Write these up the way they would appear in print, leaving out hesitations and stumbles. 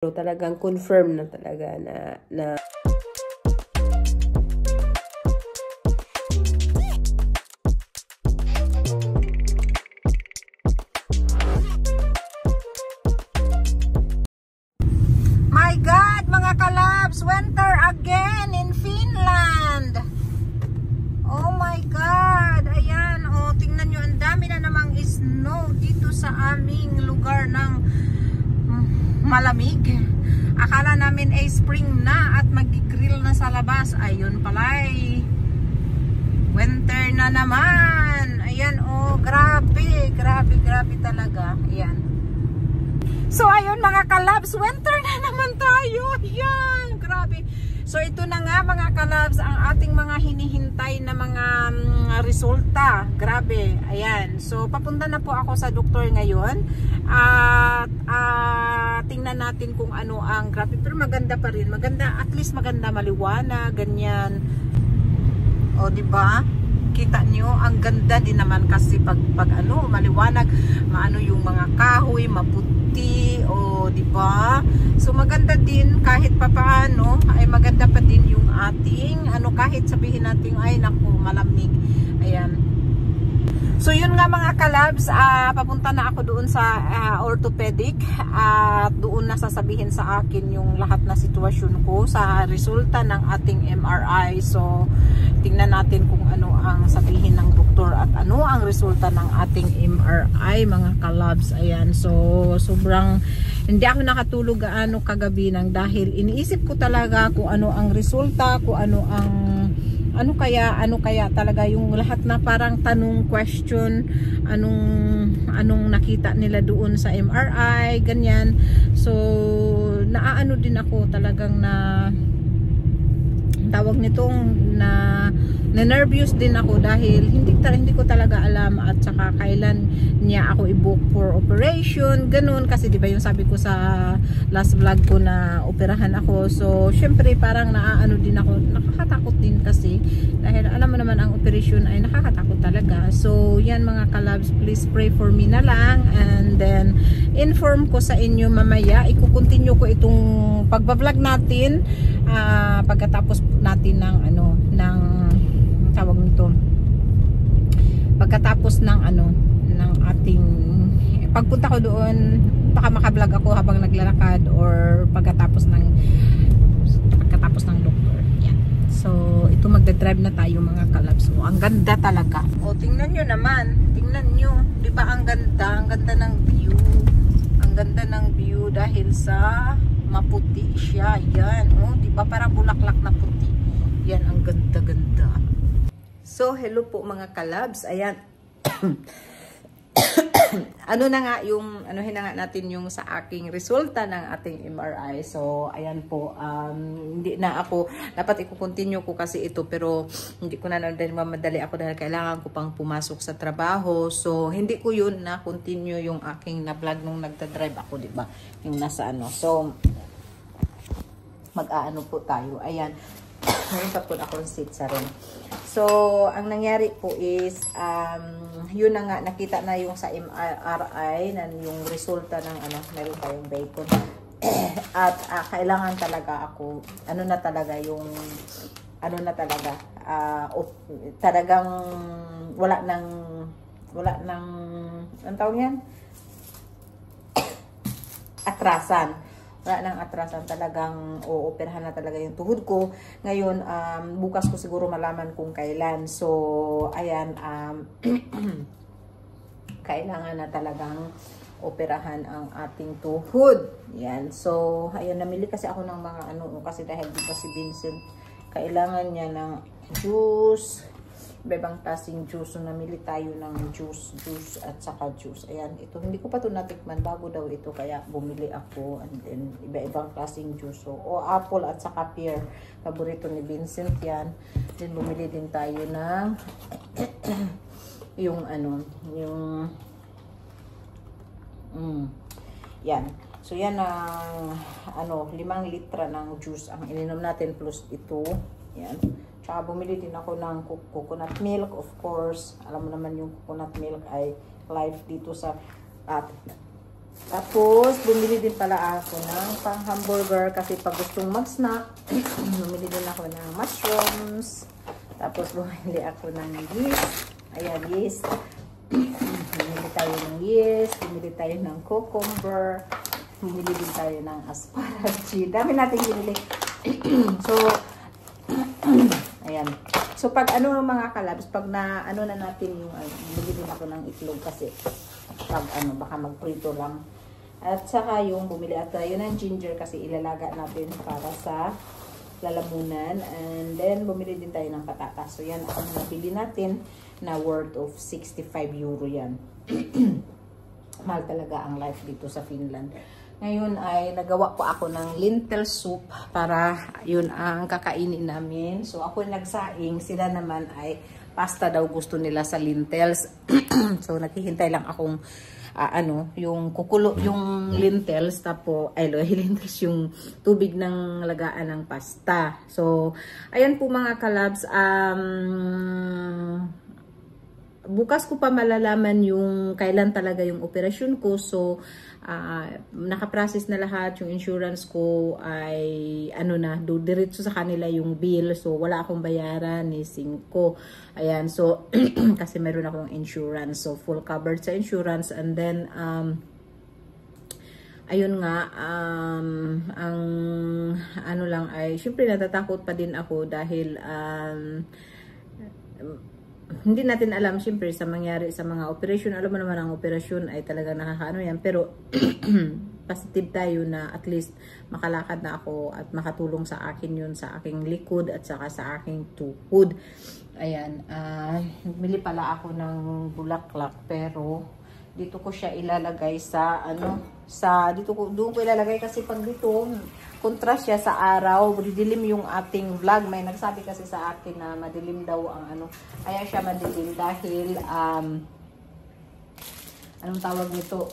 Pero talagang confirm na talaga na My God, mga kalabs, winter again in Finland. Oh my God, ayan, oh, tingnan nyo, ang dami na namang snow dito sa aming lugar ng malamig. Akala namin ay spring na at mag-grill na sa labas. Ayun pala ay winter na naman. Ayan, oh, grabe talaga. Ayan. So ayun mga kalabs, winter na naman tayo. Ayan, grabe. So ito na nga mga kalabs ang ating mga hinihintay na mga resulta. Grabe, ayan. So papunta na po ako sa doktor ngayon. At tingnan natin kung ano ang grabe. Pero maganda pa rin. Maganda, at least maganda, maliwanag, ganyan. O diba? Kita nyo, ang ganda din naman kasi pag ano, maliwanag, maano yung mga kahoy, maputi, o di ba? So maganda din kahit papaano, ay maganda pa din yung ating ano, kahit sabihin natin ay naku, malamig. Ayan. So yun nga mga kalabs, papunta na ako doon sa orthopedic at doon na sasabihin sa akin yung lahat na sitwasyon ko sa resulta ng ating MRI. So tingnan natin kung ano ang sabihin ng doktor at ano ang resulta ng ating MRI mga kalabs. Ayan, so sobrang hindi ako nakatulog gaano kagabi nang dahil iniisip ko talaga kung ano ang resulta, kung ano kaya talaga yung lahat na parang tanong, question, anong nakita nila doon sa MRI, ganyan. So naaano din ako talagang na tawag nitong na nervous din ako dahil hindi ko talaga alam at saka kailan niya ako i-book for operation, ganun kasi 'di ba yung sabi ko sa last vlog ko na operahan ako. So syempre parang naaano din ako, nakakatakot din kasi dahil alam mo naman ang operation ay nakakatakot talaga. So yan mga kalabs, please pray for me na lang and then inform ko sa inyo mamaya, i-continue ko itong pagba-vlog natin pagkatapos natin ng ng tawag nito, pagkatapos ng ng ating pagpunta ko doon, baka makablog ako habang naglalakad or pagkatapos ng doktor. Yan. So ito magdadrive na tayo mga kalabs. So, ang ganda talaga. O tingnan nyo naman, tingnan nyo, di ba ang ganda ng view, ang ganda ng view dahil sa maputi siya. Yan, oh, di ba parang bulaklak na puti. Yan, ang ganda-ganda. So, hello po mga kalabs. Ayan. Ano na nga yung, anuhin na nga natin yung sa aking resulta ng ating MRI. So, ayan po. Hindi na ako, dapat i-continue ko kasi ito, pero hindi ko na dahil mamadali ako dahil kailangan ko pang pumasok sa trabaho. So, hindi ko yun na continue yung aking na-vlog nung nagda-drive ako, diba? Yung nasa ano. So, mag-aano po tayo. Ayan. Ngayon pa po akong seat sa rin. So, ang nangyari po is, yun na nga, nakita na yung sa MRI, na yung resulta ng meron tayong bacon. At kailangan talaga ako, talagang wala nang, ang tawag yan? Atrasan. Wala nang atrasan, talagang ooperahan na talaga yung tuhod ko. Ngayon, bukas ko siguro malaman kung kailan. So, ayan, kailangan na talagang operahan ang ating tuhod. Yan. So, ayan, namili kasi ako ng mga kasi dahil di ba si Vincent, kailangan niya ng juice, ibang klaseng juice. So, namili tayo ng juice at saka juice. Ayan, ito. Hindi ko pa ito natikman. Bago daw ito. Kaya bumili ako. And then, iba-ibang klaseng juice. So, apple at saka pear. Paborito ni Vincent yan. Then, bumili din tayo ng yan. So, yan ang 5 litra ng juice ang ininom natin plus ito. Yan. Tsaka bumili din ako ng coconut milk, of course. Alam mo naman yung coconut milk ay life dito sa Tapos, bumili din pala ako ng pang-hamburger kasi pag gustong mag-snack, bumili din ako ng mushrooms. Tapos, bumili ako ng yeast. Ayan, yeast. Bumili tayo ng yeast. Bumili tayo ng cucumber. Bumili din tayo ng asparagus. Dami natin binili. So, ayan. So, pag ano mga kalabs, pag na ano na natin yung, bumili din ako ng itlog kasi pag ano, baka magprito lang. At saka yung bumili at tayo ng ginger kasi ilalaga natin para sa lalamunan. And then, bumili din tayo ng patatas. So, yan ang nabili natin na worth of 65 euro yan. Mahal talaga ang life dito sa Finland. Ngayon ay nagawa ko ako ng lentil soup para yun ang kakainin namin. So, ako nagsaing. Sila naman ay pasta daw gusto nila sa lentils. So, naghihintay lang akong yung kukulo, yung lentils, tapo, lentils, yung tubig ng lagaan ng pasta. So, ayan po mga kalabs, bukas ko pa malalaman yung kailan talaga yung operasyon ko. So, nakaprocess na lahat. Yung insurance ko ay diretso sa kanila yung bill. So, wala akong bayaran ni 5. Ayan. So, kasi meron akong insurance. So, full covered sa insurance. And then, ayun nga, ang ano lang ay, syempre natatakot pa din ako dahil, hindi natin alam syempre sa mangyari sa mga operasyon. Alam mo naman ang operasyon ay talaga nakakaano yan. Pero positive tayo na at least makalakad na ako at makatulong sa akin yun, sa aking likod at saka sa aking tuhod. Ayan. Bili pala ako ng bulaklak pero dito ko siya ilalagay sa doon ko ilalagay kasi pag dito contrast siya sa araw, didilim yung ating vlog. May nagsabi kasi sa akin na madilim daw ang kaya siya madilim dahil anong tawag nito?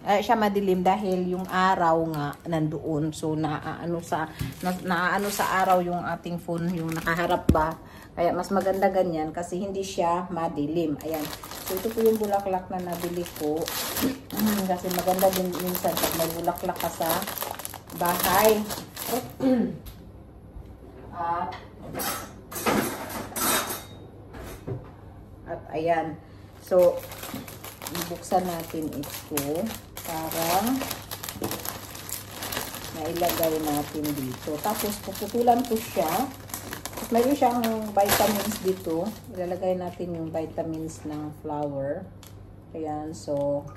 Siya madilim dahil yung araw nga nandoon. So naaano sa araw yung ating phone, yung nakaharap ba. Kaya mas maganda ganyan kasi hindi siya madilim. Ayan. So ito po yung bulaklak na nabili ko. Kasi maganda din minsan pag may bulaklak ka sa bahay. At ayan. So, ibuksan natin ito para nailagay natin dito. Tapos, puputulan ko siya. Tapos, mayroon siyang vitamins dito. Ilalagay natin yung vitamins ng flower. Ayan. So,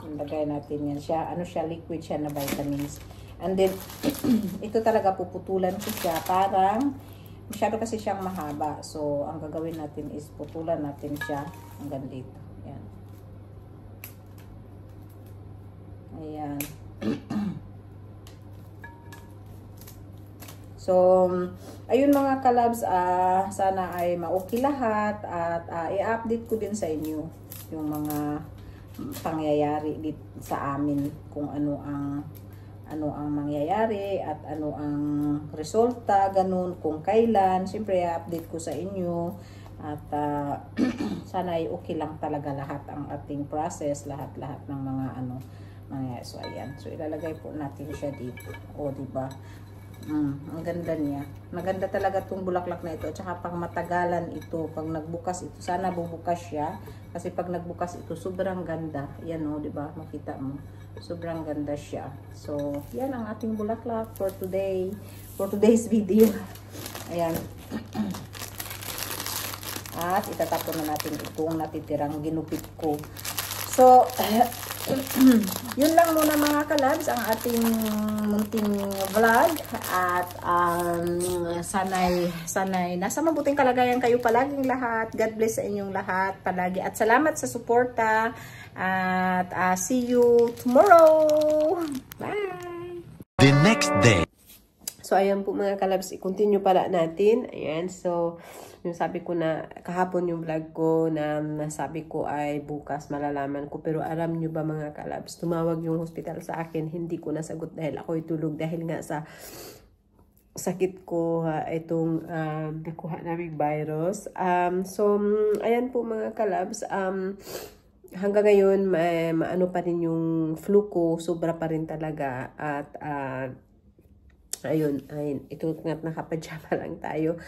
ilagay natin yan siya. Siya, liquid siya na vitamins. And then, ito talaga puputulan ko siya. Parang, masyado kasi siyang mahaba. So, ang gagawin natin is putulan natin siya hanggang dito. Ayan. Ayan. So, ayun mga kalabs, sana ay ma-okay lahat at i-update ko din sa inyo yung mga pangyayari dito sa amin kung ano ang mangyayari at ano ang resulta, ganun, kung kailan. Siyempre, i-update ko sa inyo at sana ay okay lang talaga lahat ang ating process, lahat ng mga mangyayari. So, ayan. So, ilalagay po natin siya dito. O, diba? Ang ganda niya. Maganda talaga itong bulaklak na ito. At saka pang matagalan ito. Pag nagbukas ito, sana bubukas siya. Kasi pag nagbukas ito, sobrang ganda. Yan o, diba? Makita mo. Sobrang ganda siya. So, yan ang ating bulaklak for today. For today's video. Ayan. At itatapon na natin itong natitirang ginupit ko. So, yun lang muna mga kalabs ang ating munting vlog at sanay nasa mabuting kalagayan kayo palaging lahat. God bless sa inyong lahat palagi at salamat sa suporta at see you tomorrow. Bye! The next day. So, ayan po mga kalabs, i-continue pala natin. Ayan, so, yung sabi ko na, kahapon yung vlog ko na nasabi ko ay bukas malalaman ko. Pero alam nyo ba mga kalabs, tumawag yung hospital sa akin, hindi ko nasagot dahil ako'y tulog. Dahil nga sa sakit ko, itong nakuha naming virus. So, ayan po mga kalabs, hanggang ngayon, maano pa rin yung flu ko, sobra pa rin talaga. At ayun, ito nga nakapajama lang tayo.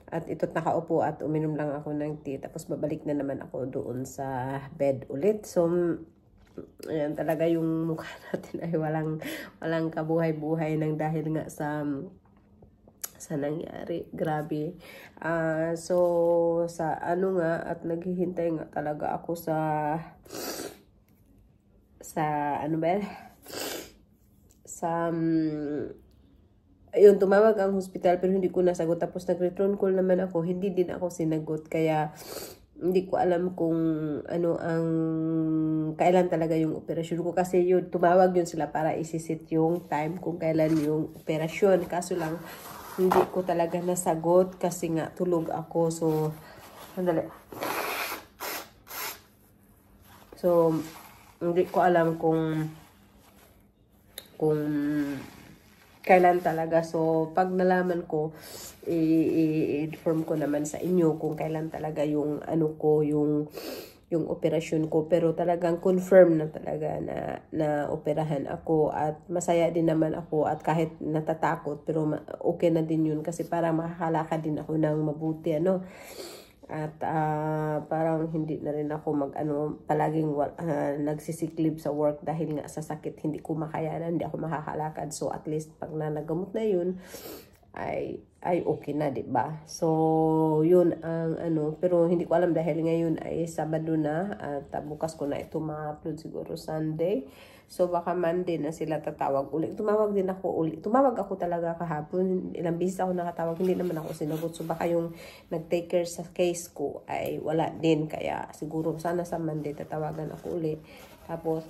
At ito't nakaupo at uminom lang ako ng tea. Tapos babalik na naman ako doon sa bed ulit. So, ayan talaga yung mukha natin ay walang kabuhay-buhay ng dahil nga sa nangyari. Grabe. So, sa ano nga, at naghihintay nga talaga ako sa ano ba? Ayun, tumawag ang hospital pero hindi ko nasagot. Tapos nag-return call naman ako, hindi din ako sinagot. Kaya hindi ko alam kung ano ang kailan talaga yung operasyon ko. Kasi yun, tumawag yun sila para isisit yung time kung kailan yung operasyon. Kaso lang, hindi ko talaga nasagot kasi nga tulog ako. So, sandali. So, hindi ko alam kung kailan talaga. So, pag nalaman ko, i-inform ko naman sa inyo kung kailan talaga yung ano ko, yung operasyon ko. Pero talagang confirm na talaga na operahan ako at masaya din naman ako at kahit natatakot pero okay na din yun kasi parang makakalakad din ako ng mabuti, ano. At parang hindi na rin ako palaging nagsisiklib sa work dahil nga sa sakit hindi ko makayanan, hindi ako makakalakad. So at least pag nagamot na yun ay okay na, 'di ba? So yun ang pero hindi ko alam dahil ngayon ay Sabado na at bukas ko na ito ma-upload siguro Sunday. So baka Monday na sila tatawag ulit. Tumawag din ako ulit. Tumawag ako talaga kahapon. Ilang beses ako nakatawag, hindi naman ako sinagot. So baka yung nag-take care sa case ko ay wala din. Kaya siguro sana sa Monday tatawagan ako ulit. Tapos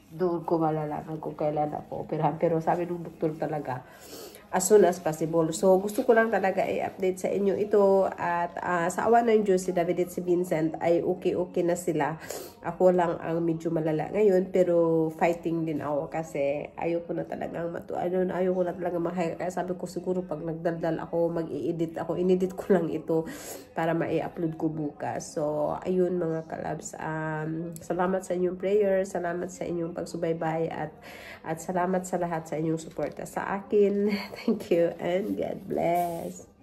doon ko malalaman kung kailan ako operahan. Pero sabi ng doktor talaga, as soon as possible. So, gusto ko lang talaga i-update sa inyo ito. At sa awa ng Diyos, si David at si Vincent ay okay na sila. Ako lang ang medyo malala ngayon. Pero fighting din ako kasi ayoko na talagang ayoko na talaga makaya. Kaya sabi ko siguro pag nagdaldal ako, mag-i-edit ako. Inedit ko lang ito para ma-i-upload ko bukas. So, ayun mga kalabs. Salamat sa inyong prayers. Salamat sa inyong pagsubaybay. At salamat sa lahat sa inyong suporta sa akin. Thank you and God bless.